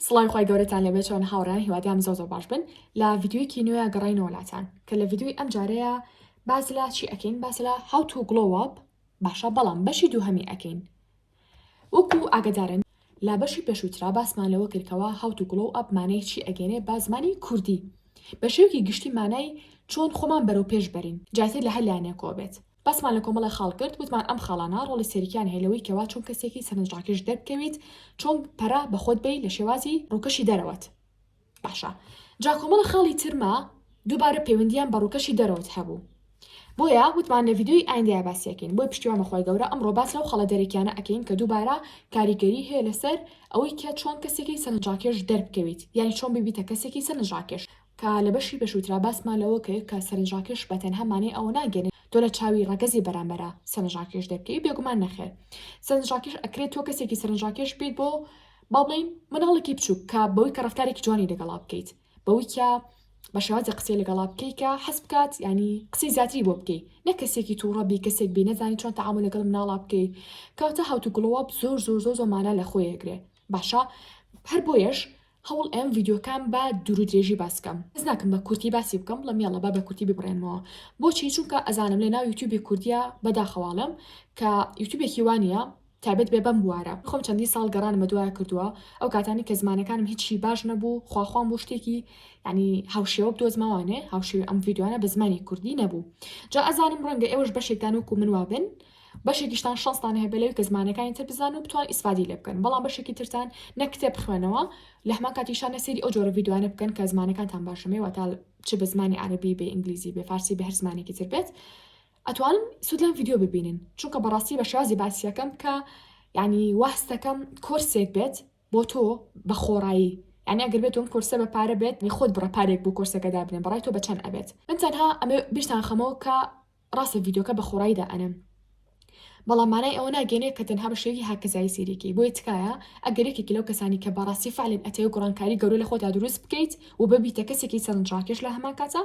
سڵای خۆی گەورەتان لەبێت چۆن هاوڕان هیوادیان زۆ باش بن لە ڤیدیۆیەکی نوێ گەڕینەوە لاتان کە لە ڤیدیۆی ئەم جارەیە باز لە چی ئەکەین باس لە how to glow up باشە بەڵام بەشی دووهەمی ئەکەین وەکو ئاگدارن لە بەشی پێشووترا باسمان لەوە کردکەوە how to glow up مانای چی ئەگەنێ با زمانی کوردی بە شێوکی گشتی مانای چۆن خۆمان بەرەو پێش بەرین جاتر لە هەلایانێکەوە بێت بەسمان لە کۆمەڵە خاڵ کرد وتمان ئەم خاڵانە ڕۆڵی سەریکیان هەیەلەوەی کەوا چۆن کەسێکی سەرنجڕاکێش دەربکەویت چۆن پەرە بە خۆت بێ لە شێوازی ڕووکەشی دەرەوەت باشە جا کۆمەڵە خاڵی ترما دووبارە پەیوەندیان بە ڕووکەشی دەرەوەت هەبوو بۆیە وتمان لە ڤیدیۆی ئایندەیە باسیەکەین بۆی پشتیوانە خۆی گەورە ئەمڕۆ باس لەو خەڵە دەرەکیانە ئەکەین کە دووبارە کاریگەری هەیە لەسەر ئەوەی کە چۆن کەسێکی سەرنجڕاکێش دەربکەویت یعنی چۆن ببیتە کەسێکی سەرنجڕاکێش کە لە بەشی پێشووترا باسمان لەوە کرد کە سەرنجڕاکێش بەتەنها مانای ئەوە ناگەنێت تۆ لە چاوی ڕەگەزی بەرامبەرە سەرنجڕاکێش دەبکەی بێگومان نەخێر سەرنجڕاکێش ئەکرێت تۆ کەسێکی سەرنجڕاکێش بێت بۆ با بڵین مناڵێکی بچووک کە بەوەی کە ڕەفتارێکی جوانی لەگەڵا بکەیت بەوەی کە بە شێوازی قسەی لەگەڵا بکەی کە حەز بکات ینی قسەی زیاتری بۆ بکەی نە کەسێکی تووڕەبی کەسێک بی نەزانی چۆن تەعامل لەگەڵ مناڵا بکەی کەواتە how to glow up زۆر مانە لە خۆی ئەگرێ باشە هەر بۆیەش هەوڵ ئەم ڤیدیۆکان بە دوور و درێژی باسکەم حەز ناکەم بە کورتی باسی بکەم لە میاڵە بە کورتی ببڕێنەوە بۆچی چونکە ئەزانم لە ناو یوتیوبی کوردیە بەداخەواڵم کە یوتیوبێکی وانە تایبەت بێ بەم بوارە خۆم چەندی ساڵ گەڕانمە دوایە کردووە ئەو کاتانی کە زمانەکانم هیچی باش نەبوو خواخوام بۆ شتێکی ینی هاوشێوە بدۆزمەوانێ هاوشێوی ئەم ڤیدیۆانە بە زمانی کوردی نەبوو جا ئەزانم ڕەنگە ئێوەش بەشێکتان وەکو من وابن بەشێکیشتان شانستان هەیە بەلەوەی کە زمانەکانی تر بزان و بتوان ئیسفادی لێ بکەن بەڵام بەشێکی ترتان نە کتێب بخوێنەوە لە هەمان کاتیشان سەیری ئەو جۆرە ڤیدیۆانە بکەن کە زمانەکانتان باشەمێ وەتا چ بە زمانی عەرەبی بێ ئینگلیزی بێ فارسی بە هەر زمانێکی تر بێت ئەتوانن سود لەم ڤیدیۆ ببینن چونکە بەڕاستی بە شێوازی باسیەکەم کە ینی واستەکەم کۆرسێک بێت بۆ تۆ بە خۆڕایی یعنی ئەگەر بێت ئەم کورسە بە پارە بێت خۆت بڕە پارێک بۆ کورسەکە دابنێن بەڕای تۆ بە چەند ئەبێت من تەنها ئەمە بیرتان خەمەوە کە ڕاستە ڤیدیۆکە بە خۆڕاییدا ئەنم بەڵام مانای ئەوە ناگەنێت کە تەنها بە شێوی هاکەزایی سیرێکی بۆیە تکایە ئەگەرێکێکی لەو کەسانی کە بەڕاستی فعلن ئەتەیە گۆڕانکاری گەورە لە خۆتا دروست بکەیت و ببیتە کەسێکی سەرنجڕاکێش لە هەمان کاتە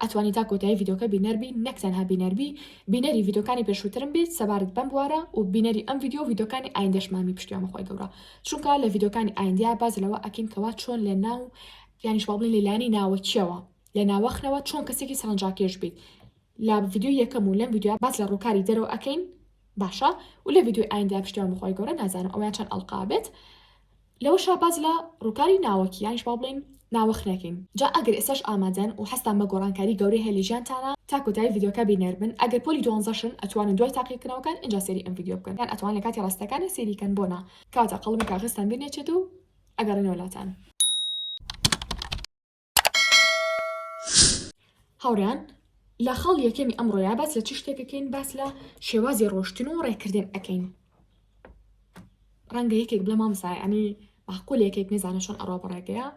ئەتوانی تا کۆتایی ڤیدیۆکە بینەربی نەک تەنها بینەربی بینەری ڤیدیۆکانی پێشووترم بێت سەبارەت بەم بوارە و بینەری ئەم ڤیدیۆکانی ئایندەشمامی پشتیوانە خۆی گەورە چونکە لە ڤیدیۆکانی ئایندیا باز لەوە ئەکەین کەوا چۆن لە ناو یانیش با بڵێن لەلایەنی ناوەکیەوە لە ناوەخنەوە چۆن کەسێکی سەرنجڕاکێش بیت لە ڤیدیۆ یەکەم و لەم ڤیدیۆ باز لە ڕووکاری دەرەوە ئەکەین باشە و لە ڤیدیۆی ئایندا پشتیوانە خۆی گەورە نازانم ئەویان چەند ئەڵقا بێت لەوەشا باز لە ڕووکاری ناوەکی یانیش با بڵێن ناوەخنەکەین جا ئەگەر ئێساش ئامادەن و هەستان بە گۆڕانکاری گەورەی هەیە لە ژیانتانە تا کۆتایی ڤیدیۆکە بینەربن ئەگەر پۆلی 12شن ئەتوانن دوای تاقیکردنەوەکان اینجا سێری ئەم ڤیدیۆ بکەن یان ئەتوان لە کاتی ڕاستەکانە سێریکەن بۆنا کاتە قەڵمی کاغستان بینێچێت و ئەگەڕێنەوە لاتان هاوڕێیان لە خەڵ یەکەمی ئەمڕۆیە باس لە چ شتێکەکەین باس لە شێوازی ڕۆشتن و ڕێکردن ئەەکەین ڕەنگە یەکێک بڵێ مامۆستا ئەنی معقول یەکێک نێزانە چۆن ئەڕۆ بەڕێگەیە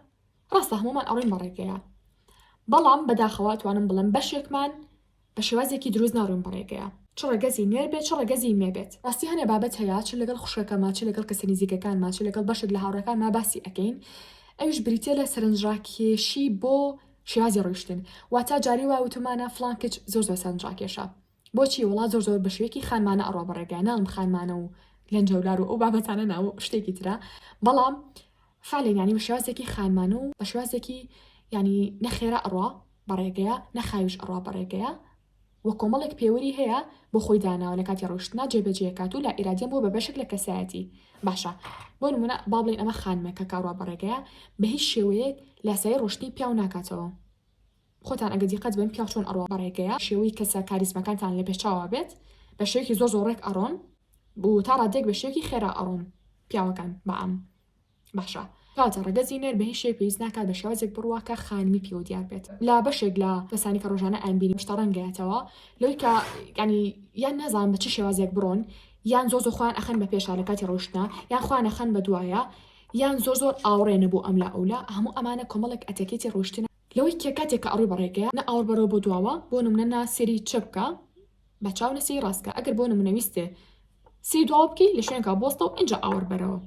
ڕاستە هەمومان ئەڕۆین بەڕێگەیە بەڵام بەداخەوە توانم بڵم بەشێکمان بە شێوازێکی دروست ناڕۆین بەڕێگەیە چ ڕێگەزی نێر بێت چ ڕێگەزی مێبێت ڕاستی هەنێ بابەت هەیە چ لەگەڵ خوشەکەما چ لەگەڵ کەسە نزیکەکانما چ لەگەڵ بەشێک لە هاوڕەکانما باسی ئەەکەین ئەویش بریتە لە سەرنجڕاکێشی بۆ شێوازی ڕۆیشتن واتە جاری وا وتمانە فڵان کەس زۆر سەرنجڕاکێشە بۆچی وڵات زۆر بە شێوەیەکی خانمانە ئەڕۆ بەڕێگەیە ناڵم خانمانە و لەنجەولار و ئەو بابەتانە ناو شتێکی ترە بەڵام فعلێن ینی بە شێوازێکی خانمان و بە شێوازێکی ینی نەخێرا ئەڕوا بەڕێگەیە نەخاویش ئەڕوا بەڕێگەیە وە کۆمەڵێک پێوەری هەیە بۆ خۆی داناوە لە کاتی ڕۆشتنا جێبەجێکات و لا ئیرادیان بۆ بە بەشێک لە کەسایەتی باشە بۆ نمونە با بڵێن ئەمە خانمێکە کاڕوا بەڕێگەیە بە هیچ شێوەیەک لاسایی ڕۆشتنی پیاو ناکاتەوە خۆتان ئەگە دیقەت بن پیاو چۆن ئەڕوا بەڕێگەیە شێوەی کەسە کاریزمەکانتان لە پێشچاوە بێت بە شێوەیەکی زۆر ڕێک ئەڕۆن بۆ تا ڕادێک بە شێوەیەکی خێرا ئەڕۆن پیاوەکان بەعام باشە کاتە ڕێگەزی نێر بە هیچ شێ پێویست ناکات بە شێوازێک بڕواکە خانمی پێوە دیار بێت لا بەشێک لە کەسانی کە ڕۆژانە ئەمبینی شتە ڕەنگایەتەوە لەوەی کە ینی یان نازان بە چ شێوازێک بڕۆن یان زۆر خۆیان ئەخەن بە پێشا لە کاتی ڕۆشتنا یان خۆیان ئەخەن بە دوایە یان زۆر ئاوڕێنە بۆ ئەم لا ئەولا هەموو ئەمانە کۆمەڵێک ئەتەکێتی ڕۆشتنە لەوەی کە کاتێک کە ئەڕووی بەڕێگەیە نە ئاور بەرەوە بۆ دواوە بۆ نمونە نا سێری چەپ بکە بە چاو نەسی ڕاستکە ئەگەر بۆ نمونەویستێ سی دواوە بکەی لە شوێنکە بۆستە و اینجا ئاور بەرەوە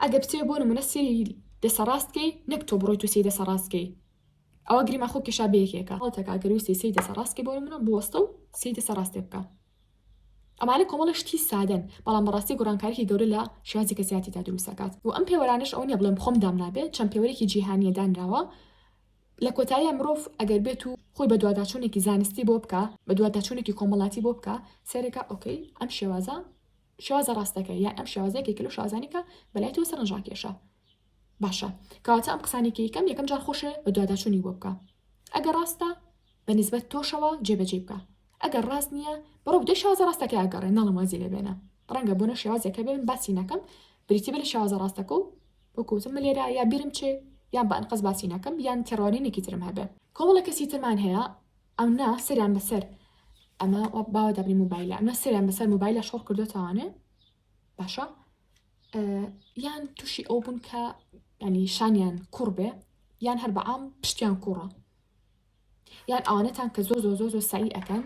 ئەگەر بچێ بۆ نمونە سێری دەسە ڕاستکەی نەک تۆ بڕۆیت و سی دەسە ڕاستکەی ئەوە گریمە خۆ کێشا بەیەکێکە هەڵتەکە ئەگەر ویستی سی دەسە ڕاستکەی بۆ نمونە بوەستە و سی دەسە ڕاستێ بکە ئەمانە کۆمەڵە شتی سادەن بەڵام بەڕاستی گۆڕانکاریی گەورە لە شێوازی کە زیاتی تا دروستەکات و ئەم پێوەرانش ئەو نیە بڵێم خۆم دام نابێت چەند پێوەرێکی جیهانیە دانراوە لە کۆتاییە مرۆڤ ئەگەر بێت و خۆی بە دوواداچوونێکی زانستی بۆ بکە بە دوواداچوونێکی کۆمەڵاتی بۆ بکە سێرەکە ئۆکەی ئەم شێوازە ڕاستەکە یان ئەم شێوازەیەکی کلو شازانێکە بەلای تۆ سەرنجاکێشە باشە کەواتە ئەم قسانێکی یەکەم جار خۆشە بە دوواداچوونی بۆ بکە ئەگەر ڕاستە بەنسبەت تۆشەوە جێبەجێ بکە ئەگەر ڕاست نییە بەڕۆ بدە شێوازە ڕاستەکە ئەگەڕێ ناڵم وازی لێبێنە ڕەنگە بۆنە شێوازێکە بێن باسی نەکەم بریتیە بە لە شێوازە ڕاستەکە و وەکوتم لێرە یا بیرم چێ یان بە ئەنقەس باسی نەکەم یان تێڕوانینێکی ترم هەبێ کۆمەڵە کەسی ترمان هەیە ئەم نا سەریان بەسەر ئەمە باوە دابنی موبایلە ئەمە سەریان بەسەر موبایلە شۆڕ کردوتەوانێ باشە یان تووشی ئەو بوون کە ینی شانیان کوڕ بێ یان هەر بەعام پشتیان کوڕە یان ئەوانەتان کە زۆ سایی ئەەکەن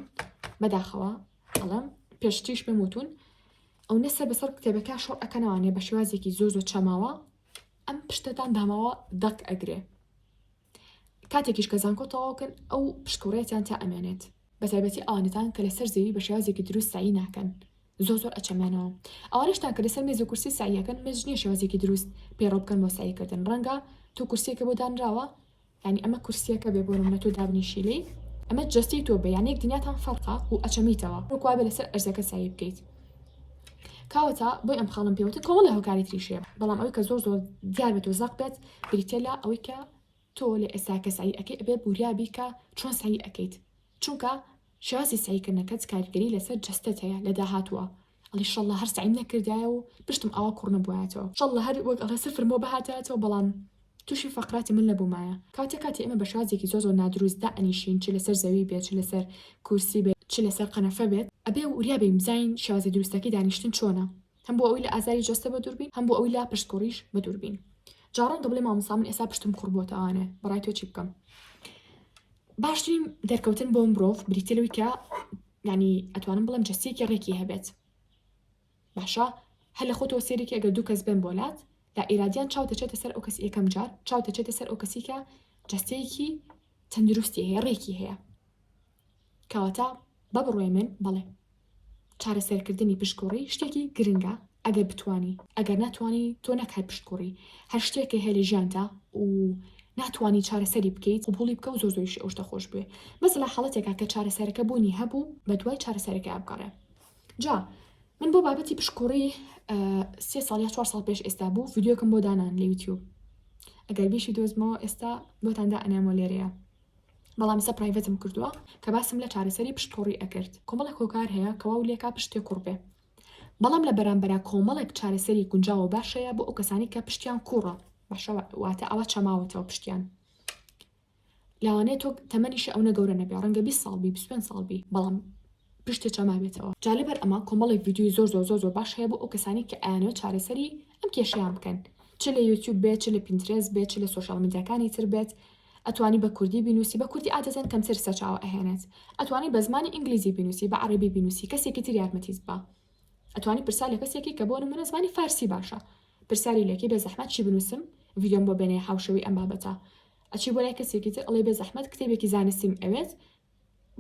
بەداخەوە ئەڵم پێشتیش بموتون ئەو نەسەر بەسەر کتێبەکە شۆڕ ئەەکەنەوانێ بە شێوازێکی زۆ چەماوە ئەم پشتتان داماوە دەک ئەگرێ کاتێکیش کە زانکۆتەواوکن ئەو پشتکوڕێتیان تا ئەمێنێت بەتایبەتی ئەوانتان کە لەسەر زەوی بە شێوازێکی دروست سایی ناکەن زۆر ئەچەمێنەوە ئەوانشتان کە لەسەر مێز و کورسی ساییەکەن مێز نییە شێوازێکی دروست پێڕۆ بکەن بۆ ساییکردن ڕەنگە تۆ کورسیەکە بۆ دانراوە ینی ئەمە کورسیەکە بێ بۆ نمونە تۆ دابنیشی لێی ئەمە جستی تۆ بە یانێک دنیاتان فەرقا و ئەچەمیتەوە وەکوا بێ لەسەر ئەرزەکە سایی بکەیت کاوەتە بۆی ئەم خاڵم پێوتە کۆمەڵی هۆکاری تریشێ بەڵام ئەوەی کە زۆر دیار بێت و زەق بێت بریتە لە ئەوەی کە تۆ لە ئێستا کە سایی ئەەکەی ئەبێ بوریابی کە چۆن سایی ئەەکەیت چونکە شێوازی ساییکردنەکەت کاریگەری لەسەر جستت هەیە لە داهاتووە ئەڵی شەڵڵە هەر سعیم نەکردایە و پشتم ئاوا کوڕ نەبووایەتەوە شەڵڵە هەر وەک ئەڵە سفرمۆ بەهاتایەتەوە بەڵام تووشی فەقراتی من نەبوومایە کاتی ئێمە بە شێوازێکی زۆر نادروست دائەنیشین چ لەسەر زەوی بێت چ لەسەر کورسی بێت چ لەسەر قەنەفە بێت ئەبێ وریابێ بزین شێوازی دروستەکەی دانیشتن چۆنە هەم بۆ ئەوی لە ئازاری جستە بە دووربین هەم بۆ ئەوی لا پشتکۆڕیش بە دووربین جاڕەنگە بڵێ مامۆستا من ئێستا پشتم کوڕ بۆتەوانێ بەڕای تۆ چی بکەم باشترین دەرکەوتن بۆ مرۆڤ بریتە لەوەی کە ینی ئەتوانم بڵێم جستێکی ڕێکی هەبێت باشە هەر لە خۆتەوە سێرێکی ئەگەر دوو کەس بێن بۆلات لا ئیرادیان چاوتەچێتە سەر ئەو کەس یەکەم جار چاوتەچێتە سەر ئەو کەسی کە جستەیەکی تەندروستی هەیە ڕێکی هەیە کەواتە بە بڕۆی من بەڵێ چارەسەرکردنی پشتکۆڕی شتێکی گرنگە ئەگەر بتوانی ئەگەر ناتوانی تۆ نەکای پشتکۆڕی هەر شتێکە هەیە لە ژیانتا و ناتوانی چارەسەری بکەیت قبوڵی بکە و زۆرش ئەوشتە خۆش بێ مەسەلا حاڵەتێکە کە چارەسەرەکە بوونی هەبوو بە دوای چارەسەرەکە ئابگەڕێ جا من بۆ بابەتی پشتکۆڕی 3 ساڵ یا 4 ساڵ پێش ئێستا بوو ڤیدیۆکەم بۆ دانان لە یوتیوب ئەگەر بیشی دۆزمەوە ئێستا بۆتاندا ئەنامۆ لێرەیە بەڵام ئێستا پرایڤەتم کردووە کە باسم لە چارەسەری پشتکۆڕی ئەکرد کۆمەڵێک هۆکار هەیە کەوا و لێکا پشتێ کوڕ بێ بەڵام لە بەرامبەرە کۆمەڵێک چارەسەری گونجاو باشەیە بۆ ئەو کەسانی کە پشتیان کوڕە باشە واتە ئەوە چەماوەتەوە پشتیان لاوانەیە تۆ تەمەنیش ئەو نەگەورە نەبێ ڕەنگە 20 ساڵ بی 25 ساڵ بی بەڵام پشتێ چەما بێتەوە جالبەر ئەمە کۆمەڵی ڤیدیۆی زۆر باش هەیە بۆ ئەو کەسانی کە ئەیانەوێت چارەسەری ئەم کێشەیان بکەن چ لە یوتیوب بێت چ لە پینترێست بێت چ لە سۆشیال میدیاکانی تر بێت ئەتوانی بە کوردی بینوسی بە کوردی عادەتەن کەمتر سەرچاوە ئەهێنێت ئەتوانی بە زمانی ئینگلیزی بینوسی بە عەرەبی بینوسی کەسێکی تر یارمەتیت بە ئەتوانی پرسا لە کەسێکی کە بۆ نمونە زمانی فارسی باشە پرسیاری لێکی بە زەحمەت چی بنووسم ڤیدیۆم بۆ بێنێ هاوشەوی ئەم بابەتە ئەچی بۆ لای کەسێکی تر ئەڵێ بە زەحمەت کتێبێکی زانستیم ئەوێت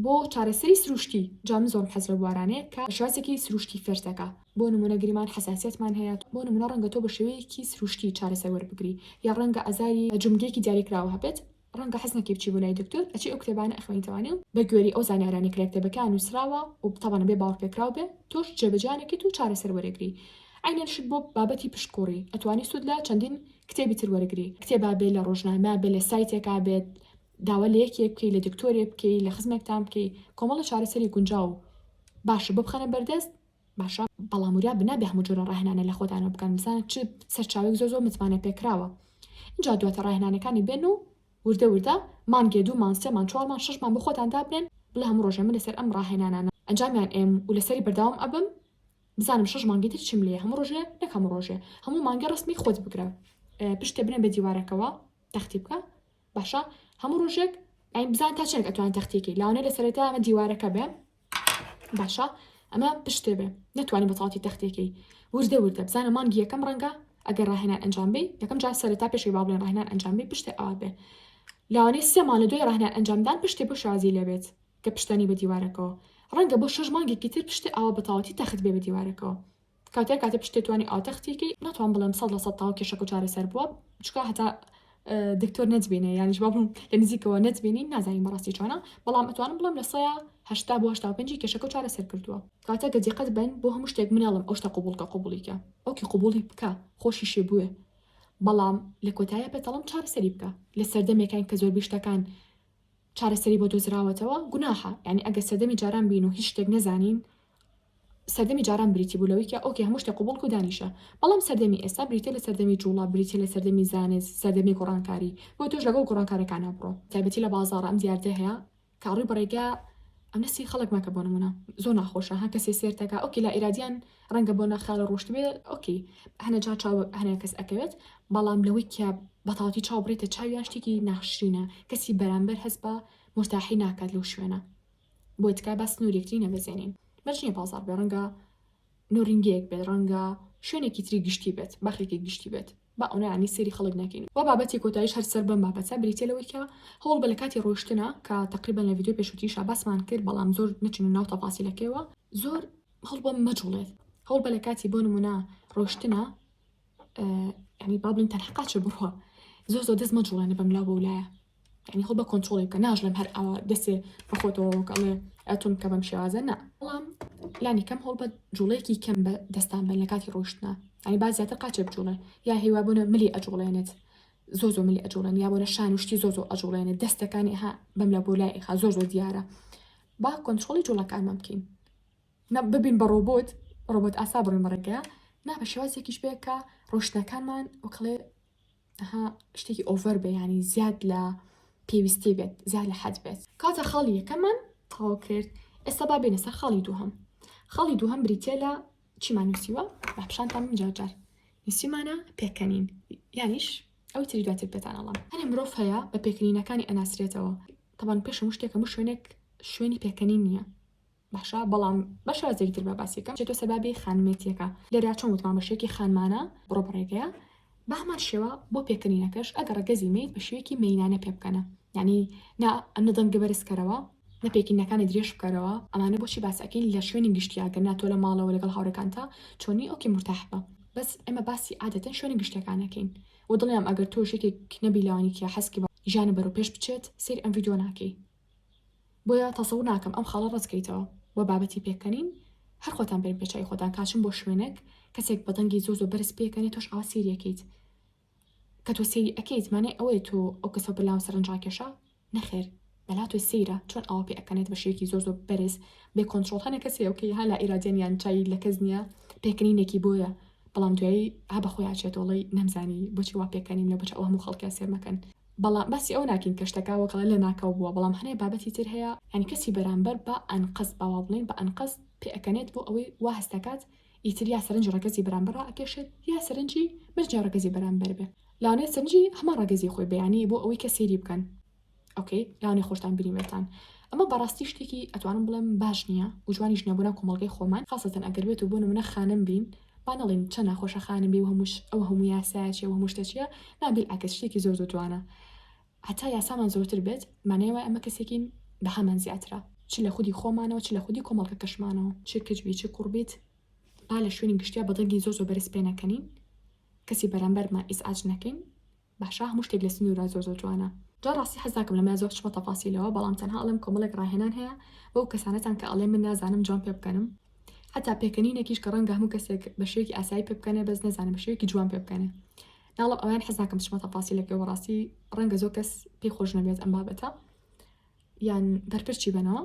بۆ چارەسەری سروشتی جام زۆر حەز لە بوارانەیە کە شوازێکی سروشتی فێرتەکە بۆ نمونە گریمان حەساسیەتمان هەیە بۆ نمونە ڕەنگە تۆ بە شێوەیەکی سروشتی چارەسەر وەربگری یا ڕەنگە ئەزاری جمگەیەکی دیاریکراوە هەبێت ڕەنگە حەز نەکەی بچی بۆ لای دکتۆر ئەچی ئەو کتێبانە ئەخوێنیتەوانێ و بە گوێری ئەو زانیارانی کە کتێبەکە نووسراوە و بتەوانە بێ باوەڕ پێکراو بێ تۆش جێبەجیانێکی و چارەسەر وەرەگری عینەنشت بۆ بابەتی پشتکۆڕی ئەتوانی سوود لە چەندین کتێبی تر وەرەگری کتێبا بێ لە ڕۆژنامە بێ لە سایتێکا بێت داوا لە یەکێک بکەی لە دکتۆرێ بکەی لە خزمێکتان بکەی کۆمەڵە چارەسەری گونجاو باشە بۆ بخەنە بەردەست باشە بەڵام وریا بنابێ هەموو جۆرە ڕاهێنانە لە خۆتانە بکەن بزانە چ سەرچاوێک زۆر متمانە پێکراوە اینجا دواتە ڕاهێنانەکانی بێن و وردە مانگێ 2 مان 3 مان 4 مان 6 مان بۆ خۆتان دابنێن بڵێ هەموو ڕۆژە من لەسەر ئەم ڕاهێنانانە ئەنجامیان ئێم و لەسەری بەرداوام ئەبم بزانم 6 مانگی تر چیم لێ هەموو ڕۆژێ نەک هەموو ڕۆژێ هەموو مانگە ڕستمی خۆت بگرە پشتێ بنێ بە دیوارەکەەوە تەختی بکە باشە هەموو ڕۆژێک ئەین بزان تا چێک ئەتوان تەختێکی لاوانێ لە سەرەتا ئەمە دیوارەکە بێ باشە ئەمە پشتێ بێ نەتوانانی بەتەواتی تەختێکی وردە بزانە مانگی یەکەم ڕەنگە ئەگەر ڕاهێنان ئەنجام بێ یەکەم جار سەرەتا پێشی با بڵێن ڕاهێنان ئەنجام بێ پشتێ ئەوا بێ لاوانەی 3 مان لە دوای ڕاهێنان ئەنجامدان پشتێ بۆ شازی لەبێت کە پشتنی بە دیوارەکەەوە ڕەنگە بۆ 6 مانگێکی تر پشتی ئەوە بەتاوەتی تەخت بێ بە دیوارەکەەوە کاتێ پشتێتوانی ئاو تەختێکی ناتوان بڵێم 100% تاو کێشەکە و چارەسەر بووە چکە هەتا دکتۆر نەتبینێ یانیش بابم لە نزیکەوە نەتبینین نازانین بەڕاستی چۆنە بەڵام ئەتوانم بڵم لە 180 بۆ 85 کێشەکە و چارەسەر کردووە کاتە گەجیقەت بن بۆ هەموو شتێک مناڵم ئەو شتە قبولکە قبولیکە ئەوکی قبولی بکە خۆشی شێ بووە بەڵام لە کۆتایە پێتەڵم چارەسەری بکە لە سەردەمێکان کە زۆر بیشتەکان چارەسەری بۆ دۆزراوەتەوە گوناحە یعنی ئەگە سەردەمی جاران بین و هیچ شتێک نەزانین سەردەمی جاران بریتی بوولەوەیکە ئۆکێ هەموو شتێک قبول و دانیشە بەڵام سەردەمی ئێستا بریتە لە سەردەمی جوڵا بریتە لە سەردەمی زانست سەردەمی گۆڕانکاری بۆ تۆش لەگەڵ گۆڕانکارەکان بڕۆ تایبەتی لە بازاڕ ئەم دیاردە هەیە کاڕی بڕێگا ئەم نسی خەڵک ماکە بۆ نمونە زۆر ناخۆشە ها کەسێ سێرتەکە ئۆکی لا ئیرادیان ڕەنگە بۆ نەخالە ڕۆشت بێ ئۆکی هەنەجا چاو هەنێ کەس ئەکەوێت بەڵام لەوەی کە بەتاوەتی چاو بڕێتە چاویان شتێکی ناخشرینە کەسی بەرامبەر هەست بە مرتاحی ناکات لەو شوێنە بۆ تکای باس نوورێکتری نەبەزێنین بەرژنیە بازار بێ ڕەنگە نورینگەیەک بێت ڕەنگە شوێنێکی تری گشتی بێت باخێکی گشتی بێت با ئەوە ینی سێری خەڵک نەکەین و بابەتی کۆتاییش هەر سەر بەم بابەتە بریتێلەوەی کە هەوڵ بە لە کاتی ڕۆشتنە کە تقریبا لە ڤیدیۆ پێشوتیشە باسمان کرد بەڵام زۆر نەچین ناو تەفاسیلەکەیەوە زۆر هەڵ بە مەجوڵێت هەوڵ بە لە کاتی بۆ نمونە ڕۆشتنە ینی بابلین تەنحقا چ بڕوە زۆر زۆر دەست مەجوڵێنە بەم لاو بەولایە ینی هەڵ بە کۆنتترۆڵی بکە ناژڵم هەر ئەوە دەستێ بەخۆتەوە کەڵێ ئەتون کە بەم شێوازە نە بەڵام لانی کەم هەڵ بە جوڵەیەکی کەم بە دەستان بن لە کاتی ڕۆشتنە ئەنی باز زیاتر قاچێ بجوڵێ یا هیوابوونە ملی ئەجوڵێنێت زۆر ملی ئەجوڵێن یا بۆنە شان وشتی زۆر ئەجوڵێنێت دەستەکانی ها بەم لە بۆلای ئێخا زۆر دیارە با کۆنتترۆڵی جوڵەکانمان بکەین نە ببین بە ڕۆبۆت ئاسا بڕین بەڕێگە نا بە شێوازێکیش بێ کە ڕۆشتنەکانمان وەکڵێ شتێکی ئۆڤەر بێ ینی زیاد لە پێویستی بێت زیاد لە حەد بێت کاتە خاڵی یەکەمان تەواو کرد ئێستا با بێنە سەر خاڵی دووهەم بریتێ لە چیمان نووسیوە بە پیشانتان من جار نووسیمانە پێکەنین یانیش ئەو تری دواتر پێتان ئەڵام هەنێ مرۆڤ هەیە بە پێکەنینەکانی ئەناسرێتەوە تەبان پێش هەموو شتێک هەموو شوێنێک شوێنی پێکەنین نییە باشە بەڵام بە شێوازێکی تر بە باسیەکەم چێتۆ سەبابی خانمێتیەکە لێرا چۆن وتمان بەشێکی خانمانە بڕۆ بەڕێگەیە بە هەمان شێوە بۆ پێکەنینەکەش ئەگەر ڕەگەزی میت بە شێوەیەکی مەینانە پێ بکەنە یعنی نە دەنگە بەرزکەرەوە نەپێکینەکانی درێژ بکەرەوە ئەمانە بۆچی باسەکەین لە شوێنی گشتیاگەر ناتۆ لە ماڵەوە لەگەڵ هاوڕەکانتا چۆنی ئۆکی مرتاح بە بەس ئێمە باسی عادەتەن شوێنی گشتەکانەکەین و دڵیان ئەگەر تۆ شتێک نەبی لەوانی کە حەسکی بە ژیانە بەرەو پێش بچێت سیر ئەم ڤیدیۆ ناکەی بۆیە تەسەوور ناکەم ئەم خاڵە ڕزکەیتەوە بۆ بابەتی پێکەنین هەر خۆتان بێن پێچای خۆتان کاچن بۆ شوێنێک کەسێک بەدەنگی زۆر بەرز پێکەنێت تۆش ئاوا سیریەکەیت کە تۆ سێری ئەەکەیت مانێ ئەوەیە تۆ ئەو کەسە بەلاو سەرنجاکێشە نەخێر بەلا تۆ سەیرە چۆن ئەوە پێ ئەەکەنێت بە شێکی زۆر بەرز بێ کۆنتترۆل هەنە کەسێ ئەوکەی ها لە ئیرادیان یان چای لە کەس نییە پێکەنینێکی بۆیە بەڵام دوایی ها بەخۆیان چێتۆڵی نەمزانی بۆچی وا پێکەنیم لە بچ ئەو هەموو خەڵکە سێرمەکەن بەڵام باسی ئەو ناکەین کەشتەکەوەکەڵە لە ناکەو بووە بەڵام هەنێ بابەتی تر هەیە ینی کەسی بەرامبەر بە ئەنقەس باوا بڵێن بە ئەنقەس پێ ئەەکەنێت بۆ ئەوەی وا هەستەکات ئیتر یا سەرنج ڕەگەزی بەرامبەر ئەکێشێت یا سەرنجی بەرجا ڕەگەزی بەرامبەر بێ لاانێ سەرنجی هەمان ڕەگەزی خۆی بەیانی بۆ ئەوەی کە سێری بکەن ئۆکەی لاانێ خۆشتان بینیمێتان ئەمە بەڕاستی شتێکی ئەتوانم بڵێم باش نییە و جوانیش نەبوونە کۆمەڵگەی خۆمان خاصەتەن ئەگەر بێت و بۆ نمونە خانم بین با نەڵێن چەند ناخۆشە خانم بێ و ئەو هەموو یاسایە و هەموو شتێکیە نابیل ئاکەس شتێکی زۆر جوانە هەتا یاسامان زۆرتر بێت مانەوە ئەمە کەسێکین بە هەمان زیاترە چ لە خودی خۆمانەوە چ لە خودی کۆمەڵگە کەشمانەوە چ کەجوی چ کوڕبیت با لە شوێنی گشتیا بەدەنگی زۆر بەرز پێ نەکەنین کەسی بەرامبەرمان ئیسعاج نەکەین باشە هەموو شتێک لە سنوورە زۆر جوانە جا ڕاستی حەزاکەم لەمە زۆر چمە تەفاسیلەوە بەڵام تەنها ئەڵێم کۆمەڵێک ڕاهێنان هەیە بەو کەسانەتان کە ئەڵێ من نازانم جوان پێ بکەنم حتا پێکەنینێکیش کە ڕەنگە هەموو کەسێک بە شێوەیەکی ئاسایی پێ بکەنێ بەس نەزانم بە شێوەیەکی جوان پێ بکەنێ ناڵم ئەویان حەزاکەم چمە تەفاسیلەکە و ڕاستی ڕەنگە زۆر کەس پێی خۆش نەبێت ئەم بابەتە یان بەرپرچی بنەوە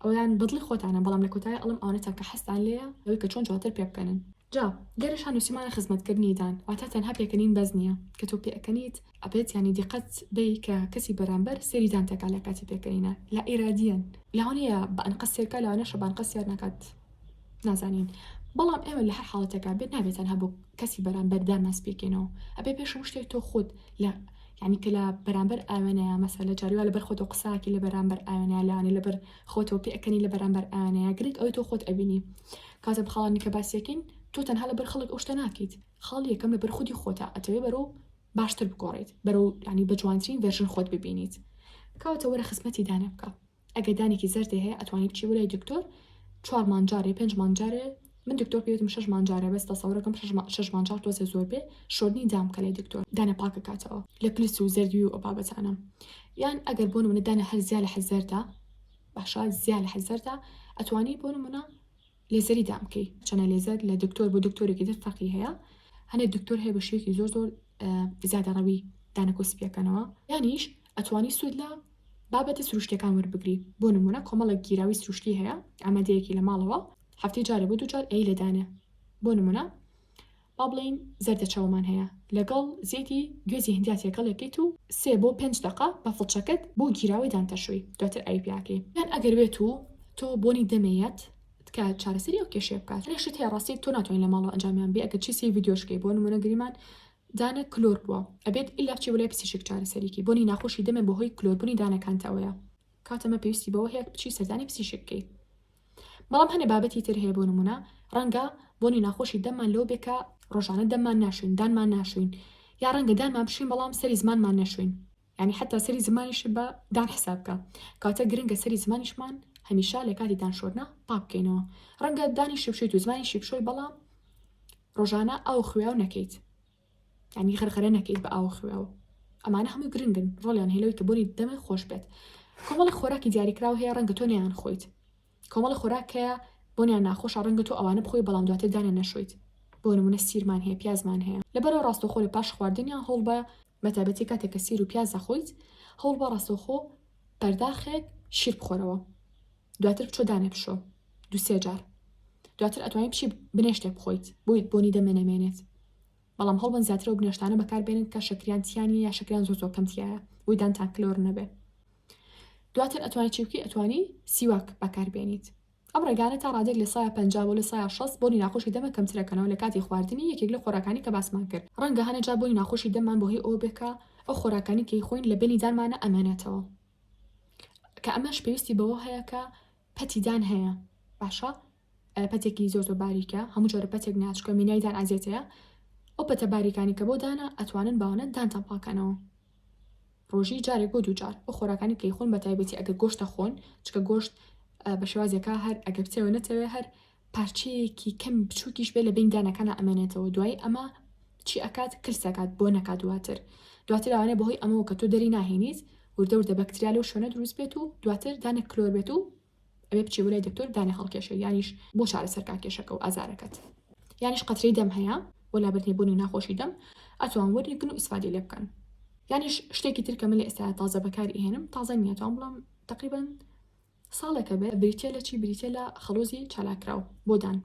ئەویان بەدڵی خۆتانە بەڵام لە کۆتای ئەڵم ئەوانەتان کە حەستان لێیە ئەوەی کە چۆن جواتر پێ بکەنن جا گەرش هەنووسیمانە خزمەتکردنی دان واتە تەنها پێکەنین بەز نییە کە تۆ پێەکەنیت ئەبێت ینی دیقەت بێ کە کەسی بەرامبەر سێری دانتەکە لە کاتی پێکەنینە لا ئیرادیەن لاوانەیە بە ئەنقەس سێرکە لاوانەشە بە ئەنقەس سێر ناکات نازانین بەڵام ئێمە لە هەر حاڵەتێکا بێت نابێت تەنها بۆ کەسی بەرامبەر داماس پێکەنەوە ئەبێ پێش شتێک تۆ خۆت لە یعنی کە لە بەرامبەر ئاوێنەیە مەسەلە جاریوا لەبەر خۆتۆ قساکی لە بەرامبەر ئاوێنە لاوانێ لەبەر خۆتەوە پێەکەنی لە بەرامبەر ئاوێنەیە گرێت ئەوەی تۆ خۆت ئەبینی کاتە بخاڵانی کە باسیەکەین تۆ تەنها لەبەر خەڵک ئەو شتە ناکەیت خاڵ یەکەم لەبەر خودی خۆتە ئەتەوێ بەرەو باشتر بگۆڕیت بەرەو ینی بە جوانترین ڤێرژن خۆت ببینیت کەواتە وەرە خزمەتی دانە بکە ئەگە دانێکی زەردی هەیە ئەتوانی بچی بۆ لای دکتۆر 4 مانجارێ 5 مانجارێ من دکتۆر پێوتم 6 مانجارە بەس تەسەورەکەم 6 مانجار تۆزێ زۆر بێ شۆرنی دام کە لای دکتۆر دانە پاکە کاتەوە لە پلس و زەردوی و ئەو بابەتانە یان ئەگەر بۆ نمونە دانە هەر زیاد لە حەزەردا باشا زیاد لە حەزەردا ئەتوانی بۆ نمونە لێزەری دام بکەی چەنە لێزەر لە دکتۆر بۆ دکتۆرێکی تر فەرقی هەیە هەنێک دکتۆر هەیە بە شێوەیەکی زۆر زیادە ڕەوی دانە کۆسپیەکەنەوە یانیش ئەتوانی سوود لە بابەتی سروشتەکان وەربگری بۆ نمونە کۆمەڵێک گیراوی سروشتی هەیە ئامادەیەکی لە ماڵەوە هەفتەی جارێ بۆ دوو جار ئەی لەدانێ بۆ نمونە با بڵین زەردە چاومان هەیە لەگەڵ زێتی گوێزی هەندیاتێکەڵێکیت و 3 بۆ 5 دقە بە فڵچەکەت بۆ گیراوی دانتەشوی دواتر ئەی پیاکەی یان ئەگەر بێت و تۆ بۆنی دەمەیەت کە چارەسەری ئەو کێشێ بکات لەشت هەیە ڕاستی تۆ ناتوانین لە ماڵەوە ئەنجامیان بێ ئەگەر چی سی ڤیدیۆشکەی بۆ نمونە گریمان دانە کلۆر بووە ئەبێت ئیلا بچی بۆ لای پزیشک چارەسەریکی بۆنی ناخۆشی دەمە بەهۆی کلۆربوونی دانەکانتەوەیە کاتەمە پێویستی بەوە هەیە بچی سەردانی پزیشک بکەیت بەڵام هەنێ بابەتی تر هەیە بۆ نمونە ڕەنگە بۆنی ناخۆشی دەممان لەو بێکە ڕۆژانە دەممان ناشوین دانمان ناشوین یا ڕەنگە دانمان بشین بەڵام سەری زمانمان نەشوین یعنی حتا سەری زمانیش بە دان حساب بکە کاتە گرنگە سەری زمانیشمان هەمیشە لە کاتی دانشۆرنە پاک بکەینەوە ڕەنگە دانیشی بشویت و زمانیشی بشۆی بەڵام ڕۆژانە ئاو خوێاو نەکەیت یعنی خەرخەرە نەکەیت بە ئاو خوێاو ئەمانە هەمووی گرنگن ڕۆڵیان هێلەوەی کە بۆنی دەمە خۆش بێت کۆمەڵی خۆراکی دیاریکراو هەیە ڕەنگە تۆ نەیان خۆیت کۆمەڵی خۆراکەیە بۆنیان ناخۆشە ڕەنگە تۆ ئەوانە بخۆی بەڵام دواتر دانە نەشویت بۆ نمونە سیرمان هەیە پیازمان هەیە لەبەرەوە ڕاستەوخۆ لە پاش خواردنیان هەوڵ بە بەتابەتی کاتێک کە سیر و پیاز دەخۆیت هەوڵ بە ڕاستەوخۆ پەرداخێک شیر بخۆرەوە دواتر بچۆ دانە بشۆ دوو سێ جار دواتر ئەتوانیت بچی بنێشتێک بخۆیت بۆیت بۆنی دەمە نەمێنێت بەڵام هەڵبن زیاترەوە بنێشتانە بەکاربێنن کە شەکریان تیانی یا شەکریان زۆر کەمتیایە بۆی دانتان کلۆر نەبێ دواتر ئەتوانیت چی بکەیت ئەتوانی سیواک بەکاربێنیت ئەم ڕێگانە تا ڕادێک لە سایە 50 بۆ لە سایە 60 بۆنی ناخۆشی دەمە کەمترەکەنەوە لە کاتی خواردنی یەکێک لە خۆراکانی کە باسمان کرد ڕەنگە هەنەجا بۆنی ناخۆشی دەممان بۆهی ئەو بێکە ئەو خۆراکانی کەی خۆین لە بینی دانمانە ئەمانێتەوە کە ئەمەش پێویستی بەوە هەیە کە پەتیدان هەیە باشە پەتێکی زۆر باریکە هەموو جۆرە پەتێک ناچکە مینای دان ئازێتەیە ئەو پەتە باریکانی کە بۆ دانە ئەتوانن باوانە دانتان پاکەنەوە ڕۆژی جارێک بۆ دوو جار ئەو خۆراکانی کەی خۆن بە تایبەتی ئەگەر گۆشتە خۆن چکە گۆشت بە شێوازێکە هەر ئەگەر بچێوە نەتەوێ هەر پارچەیەکی کەم بچووکیش بێ لە بین دانەکانە ئەمێنێتەوە دوای ئەمە چی ئەکات کلسەکات بۆ نەکات دواتر ئەوانێ بەهۆی ئەمەوە کە تۆ دەری ناهێنیت وردە وردە بەکتریا لەو شوێنە دروست بێت و دواتر دانە کلۆر بێت و ئەبێ بچی بۆ لای دکتۆر دانە هەڵکێشە یانیش بۆ چارەسەرکا کێشەکە و ئازارەکەت یانیش قەترەی دەم هەیە بۆ لابردنی بۆنی ناخۆشی دەم ئەتوان وەرگن و ئیسفادی لێ بکەن یانیش شتێکی تر کە من لە ئێستا تازە بەکاری هێنم تازە نییە توان بڵام تقریبا ساڵێکە بێ بریتە لە چی بریتە لە خەڵۆزی چالاکراو بۆ دان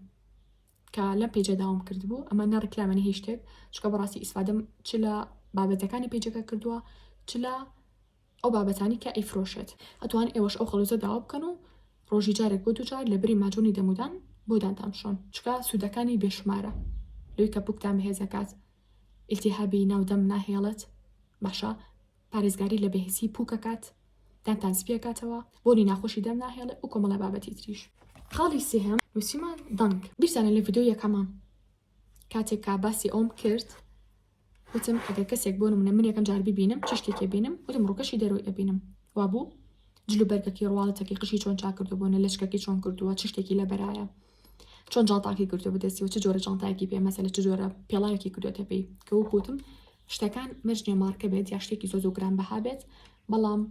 کە لەم پێیجە داوام کردبوو ئەمە نەڕکلامەنی هیچ شتێک چکە بەڕاستی ئیسفادەم چ لە بابەتەکانی پێیجەکە کردووە چ لە ئەو بابەتانی کە ئەیفرۆشێت ئەتوان ئێوەش ئەو خەڵۆزە داوا بکەن و ڕۆژی جارێک بۆ دوو جار لە بری ماجۆنی دەمودان بۆ دانتان شۆن چکە سوودەکانی بێشمارە لەوەی کە بووکتان بەهێزەکات ئیلتیهابی ناودەم ناهێڵێت باشە پارێزگاری لە بەهێزی پووکەکات دانتان سپیەکاتەوە بۆنی ناخۆشی دەم ناهێڵێت و کۆمەڵە بابەتی تریش خاڵی سێهەم نووسیمان دەنگ بیرزانە لە ڤیدۆ یەکەمان کاتێک کا باسی ئەوم کرد وتم ئەگەر کەسێک بۆ نمونە من یەکەم جار ببینم چ شتێکی بینم وتم ڕووکەشی دەرەوەی ئەبینم وابوو جلوبەرگەکی ڕواڵەتەکەی قژی چۆن چا کردو بۆنە لەشکەکەی چۆن کردووە چ شتێکی لە بەرایە چۆن جانتاکی کردو بەدەستیەوە چ جۆرە جانتایەکی پێ مەسەلە چ جۆرە پێڵاوێکی کردوێتە پێی کە وەکوتم شتەکان مەرجێ مارکە بێت یا شتێکی زۆر گران بەها بێت بەڵام